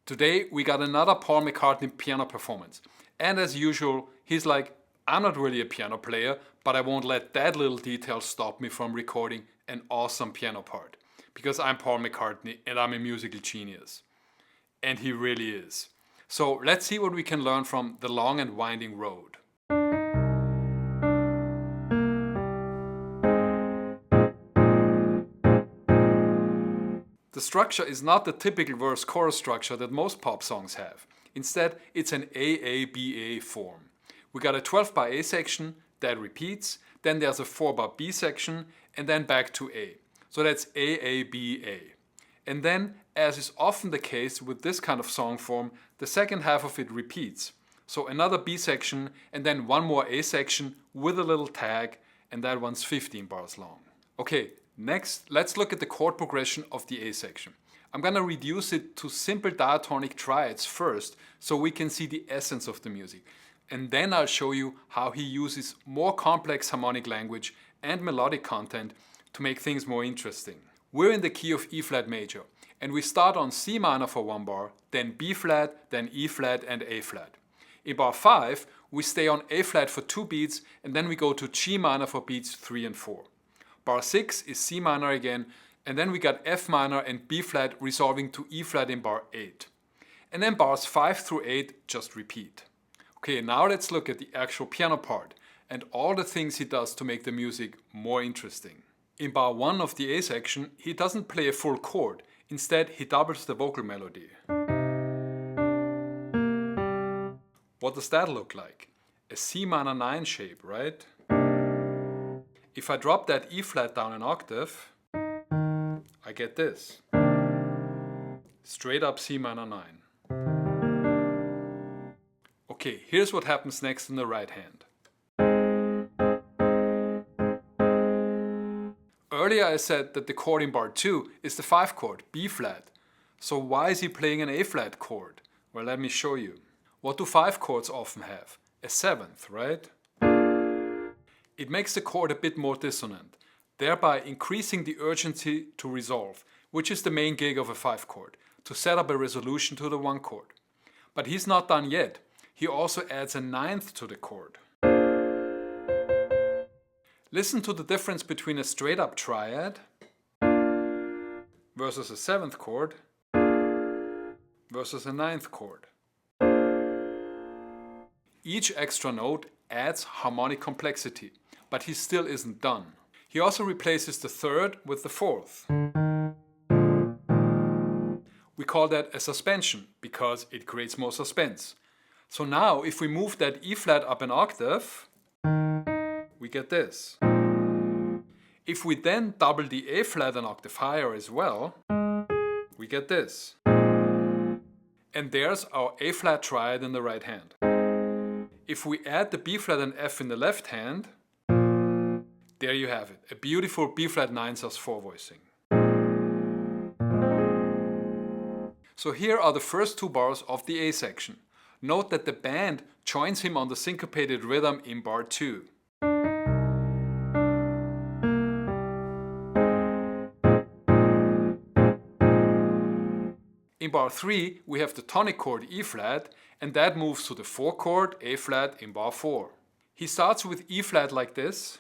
Today we got another Paul McCartney piano performance. And as usual, he's like, I'm not really a piano player, but I won't let that little detail stop me from recording an awesome piano part. Because I'm Paul McCartney and I'm a musical genius. And he really is. So let's see what we can learn from The Long and Winding Road. The structure is not the typical verse-chorus structure that most pop songs have. Instead, it's an A-A-B-A form. We got a 12-bar A section that repeats, then there's a 4-bar B section, and then back to A. So that's A-A-B-A. And then, as is often the case with this kind of song form, the second half of it repeats. So another B section, and then one more A section with a little tag, and that one's 15 bars long. Okay. Next, let's look at the chord progression of the A section. I'm gonna reduce it to simple diatonic triads first so we can see the essence of the music. And then I'll show you how he uses more complex harmonic language and melodic content to make things more interesting. We're in the key of E flat major, and we start on C minor for one bar, then B flat, then E flat and A flat. In bar 5, we stay on A flat for 2 beats, and then we go to G minor for beats 3 and 4. Bar 6 is C minor again, and then we got F minor and B flat resolving to E flat in bar 8. And then bars 5 through 8 just repeat. Okay, now let's look at the actual piano part and all the things he does to make the music more interesting. In bar 1 of the A section, he doesn't play a full chord. Instead, he doubles the vocal melody. What does that look like? A C minor 9 shape, right? If I drop that E flat down an octave, I get this. Straight up C minor 9. Okay, here's what happens next in the right hand. Earlier I said that the chord in bar 2 is the 5 chord, B flat. So why is he playing an A flat chord? Well, let me show you. What do 5 chords often have? A 7th, right? It makes the chord a bit more dissonant, thereby increasing the urgency to resolve, which is the main gig of a 5 chord, to set up a resolution to the 1 chord. But he's not done yet. He also adds a 9th to the chord. Listen to the difference between a straight up triad versus a 7th chord versus a 9th chord. Each extra note adds harmonic complexity, but he still isn't done. He also replaces the 3rd with the 4th. We call that a suspension because it creates more suspense. So now if we move that E flat up an octave, we get this. If we then double the A flat an octave higher as well, we get this. And there's our A flat triad in the right hand. If we add the B flat and F in the left hand, there you have it, a beautiful B flat 9 sus4 voicing. So here are the first 2 bars of the A section. Note that the band joins him on the syncopated rhythm in bar 2. In bar 3 we have the tonic chord E flat, and that moves to the 4 chord A flat in bar 4. He starts with E flat like this,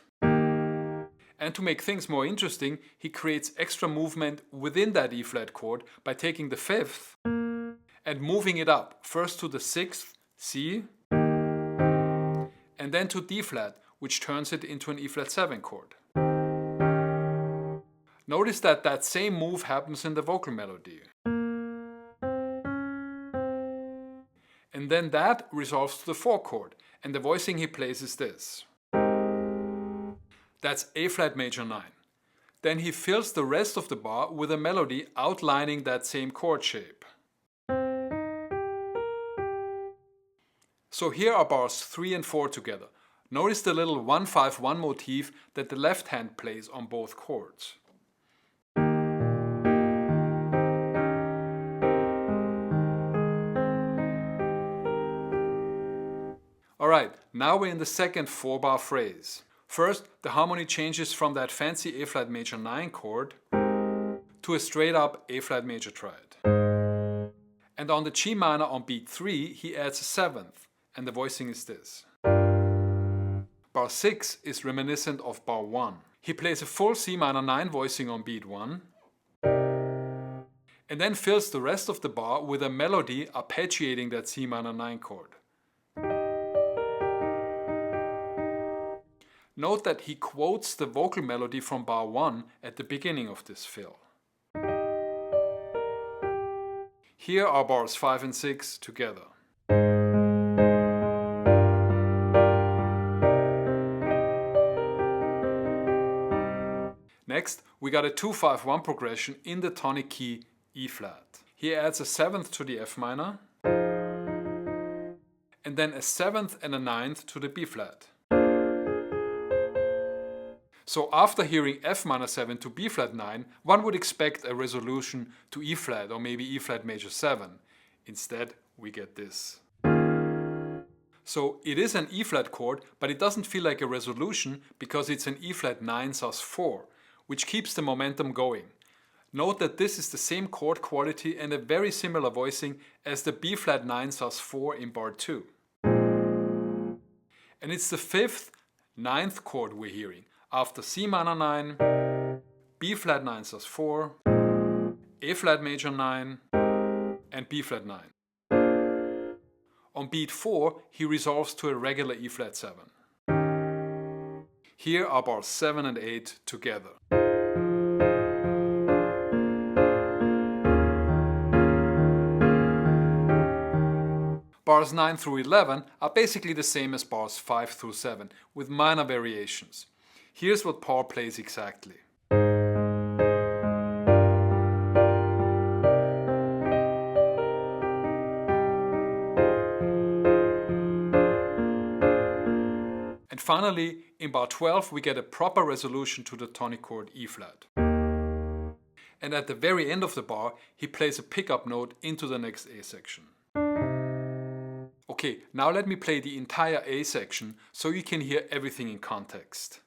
and to make things more interesting, he creates extra movement within that E flat chord by taking the 5th and moving it up, first to the 6th C, and then to D flat, which turns it into an E flat 7 chord. Notice that that same move happens in the vocal melody. And then that resolves to the 4 chord, and the voicing he plays is this. That's A flat major 9. Then he fills the rest of the bar with a melody outlining that same chord shape. So here are bars 3 and 4 together. Notice the little 1-5-1 motif that the left hand plays on both chords. Alright, now we're in the second 4-bar phrase. First, the harmony changes from that fancy A flat major 9 chord to a straight up A flat major triad. And And on the G minor on beat 3 he adds a 7th, and the voicing is this. Bar 6 is reminiscent of bar 1. He plays a full C minor 9 voicing on beat 1, and then fills the rest of the bar with a melody arpeggiating that C minor 9 chord. Note that he quotes the vocal melody from bar 1 at the beginning of this fill. Here are bars 5 and 6 together. Next, we got a 2-5-1 progression in the tonic key E flat. He adds a 7th to the F minor, and then a 7th and a 9th to the B flat. So after hearing F minor 7 to B flat 9, one would expect a resolution to E flat or maybe E flat major 7. Instead, we get this. So it is an E flat chord, but it doesn't feel like a resolution because it's an E flat 9 sus 4, which keeps the momentum going. Note that this is the same chord quality and a very similar voicing as the B flat 9 sus 4 in bar 2. And it's the 5th, 9th chord we're hearing, after C minor 9, B flat 9 sus 4, A flat major 9, and B flat 9. On beat 4, he resolves to a regular E flat 7. Here are bars 7 and 8 together. Bars 9 through 11 are basically the same as bars 5 through 7, with minor variations. Here's what Paul plays exactly. And finally, in bar 12 we get a proper resolution to the tonic chord E flat. And at the very end of the bar he plays a pickup note into the next A section. Okay, now let me play the entire A section so you can hear everything in context.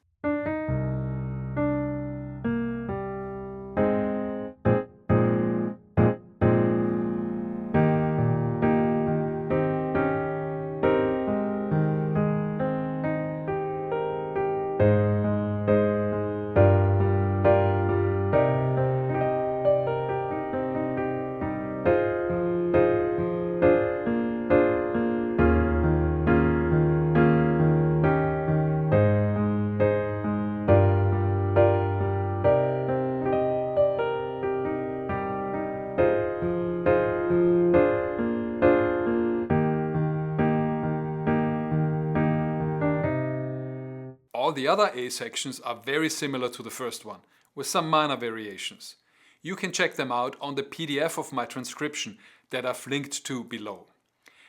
All the other A sections are very similar to the first one, with some minor variations. You can check them out on the PDF of my transcription that I've linked to below.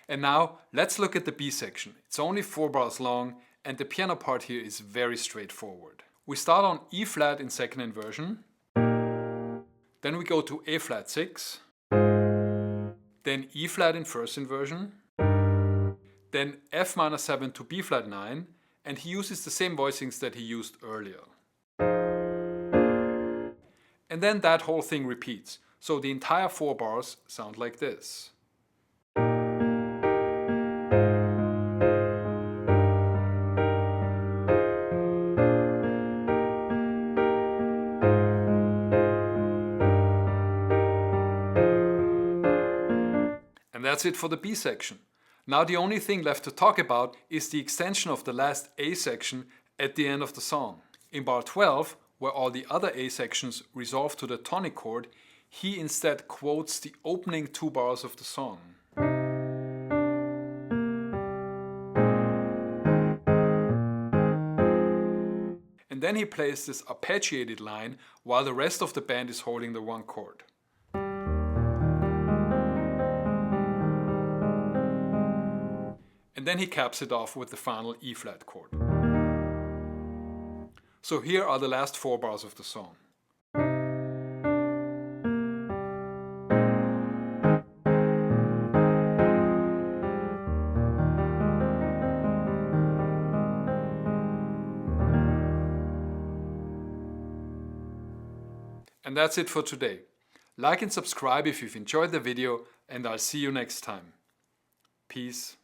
And now let's look at the B section. It's only 4 bars long and the piano part here is very straightforward. We start on E flat in second inversion, then we go to A flat 6, then E flat in first inversion, then F minor 7 to B flat 9, and he uses the same voicings that he used earlier. And then that whole thing repeats, so the entire 4 bars sound like this. And that's it for the B section. Now the only thing left to talk about is the extension of the last A section at the end of the song. In bar 12, where all the other A sections resolve to the tonic chord, he instead quotes the opening 2 bars of the song. And then he plays this arpeggiated line while the rest of the band is holding the 1 chord. And then he caps it off with the final E flat chord. So here are the last 4 bars of the song. And that's it for today. Like and subscribe if you've enjoyed the video, and I'll see you next time. Peace.